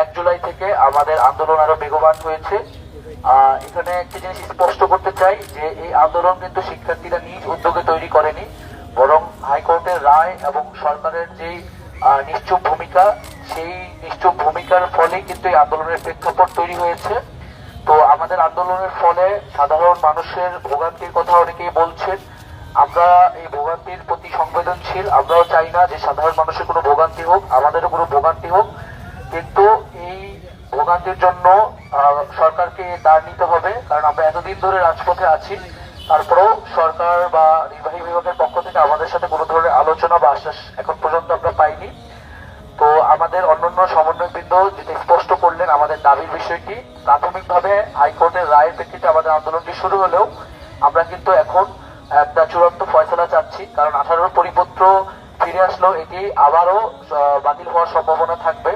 1 জুলাই থেকে আমাদের আন্দোলন আরো বেগবান হয়েছে। এখানে একটি জিনিস স্পষ্ট করতে চাই যে এই আন্দোলন কিন্তু শিক্ষার্থীরা নিজ উদ্যোগে তৈরি করেনি, বরং হাইকোর্টের রায় এবং সরকারের যেই নিশ্চুপ ভূমিকা, সেই নিশ্চুপ ভূমিকার ফলে কিন্তু এই আন্দোলনের প্রেক্ষাপট তৈরি হয়েছে। তো আমাদের আন্দোলনের ফলে সাধারণ মানুষের ভোগান্তির কথা অনেকেই বলছেন। আমরা এই ভোগান্তির প্রতি সংবেদনশীল, আমরাও চাই না যে সাধারণ মানুষের কোনো ভোগান্তি হোক, আমাদেরও কোনো ভোগান্তি হোক, কিন্তু এই ভোগান্তির জন্য সরকারকে দাঁড় নিতে হবে। কারণ আমরা এতদিন ধরে রাজপথে আছি, তারপরেও সরকার বা নির্বাহী বিভাগের পক্ষ থেকে আমাদের সাথে কোনো ধরনের আলোচনা বা আশ্বাস এখন পর্যন্ত আমরা পাইনি। তো আমাদের অন্যান্য সমন্বয়বৃন্দ যেটা স্পষ্ট করলেন আমাদের দাবির বিষয়টি, প্রাথমিকভাবে হাইকোর্টের রায়ের প্রেক্ষিতে আমাদের আন্দোলনটি শুরু হলেও আমরা কিন্তু এখন একটা চূড়ান্ত ফয়সলা চাচ্ছি। কারণ 18 পরিপত্র ফিরে আসলেও এটি আবারও বাতিল হওয়ার সম্ভাবনা থাকবে।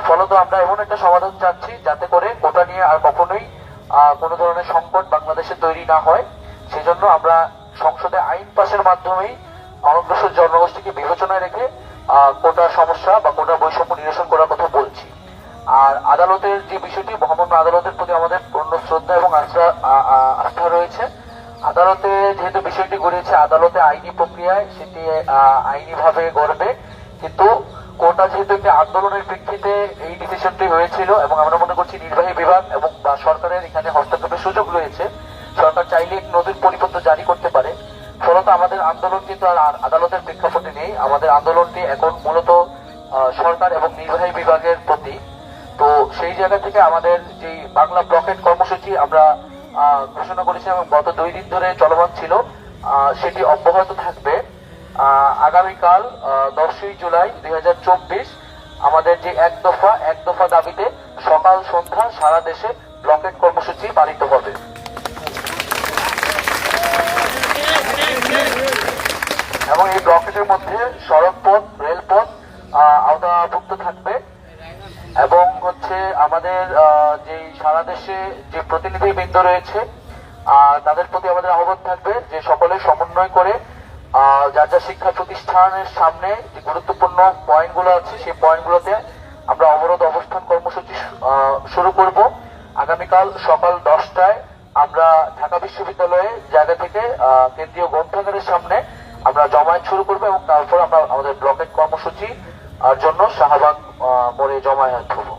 ফলত আমরা এমন একটা সমাধান চাচ্ছি যাতে করে কোটা নিয়ে আর কখনোই কোনো ধরনের সংকট বাংলাদেশে তৈরি না হয়। সেজন্য আমরা সংসদে আইন পাশের মাধ্যমেই অনগ্রসর জনগোষ্ঠীকে বিবেচনায় রেখে কোটার সমস্যা বা কোটার বৈষম্য নিরসন করার কথা বলছি। আর আদালতের যে বিষয়টি, মহামান্য আদালতের প্রতি আমাদের পূর্ণ শ্রদ্ধা এবং আস্থা রয়েছে। আদালতে যেহেতু বিষয়টি গড়িয়েছে, আদালতে আইনি প্রক্রিয়ায় সেটি আইনিভাবে গড়বে, কিন্তু কোটা যেহেতু একটি আন্দোলনের প্রেক্ষিতে এই ডিসিশনটি হয়েছিল এবং আমরা মনে করছি নির্বাহী বিভাগ এবং সরকারের এখানে হস্তক্ষেপের সুযোগ রয়েছে। সরকার চাইলে নতুন পরিপত্র জারি করতে পারে। ফলত আমাদের আন্দোলন কিন্তু আর আদালতের প্রেক্ষাপটে নেই, আমাদের আন্দোলনটি এখন মূলত সরকার এবং নির্বাহী বিভাগের প্রতি। তো সেই জায়গা থেকে আমাদের যে বাংলা ব্লকেট কর্মসূচি আমরা ঘোষণা করেছি এবং গত 2 দিন ধরে চলমান ছিল, সেটি অব্যাহত থাকবে। আগামীকাল 10ই জুলাই 2024 আমাদের যে এক দফা দাবিতে সকাল সন্ধ্যা সারা দেশে ব্লকেট কর্মসূচি পালিত হবে। এবং এই ব্লকেটের মধ্যে সড়কপথ, রেলপথ আওতাভুক্ত থাকবে। এবং আমাদের যে সারা দেশে যে প্রতিনিধিবৃন্দ রয়েছে তাদের প্রতি আমাদের আহ্বান থাকবে যে সকলে সমন্বয় করে যার যা শিক্ষা প্রতিষ্ঠানের সামনে যে গুরুত্বপূর্ণ পয়েন্টগুলো আছে সেই পয়েন্টগুলোতে আমরা অবরোধ অবস্থান কর্মসূচি শুরু করব। আগামীকাল সকাল 10টায় আমরা ঢাকা বিশ্ববিদ্যালয়ের জায়গা থেকে কেন্দ্রীয় গ্রন্থাগারের সামনে আমরা জমায়েত শুরু করবো এবং তারপর আমরা আমাদের ব্লকেট কর্মসূচি জন্য শাহবাগ মোড়ে জমায়েত হবো।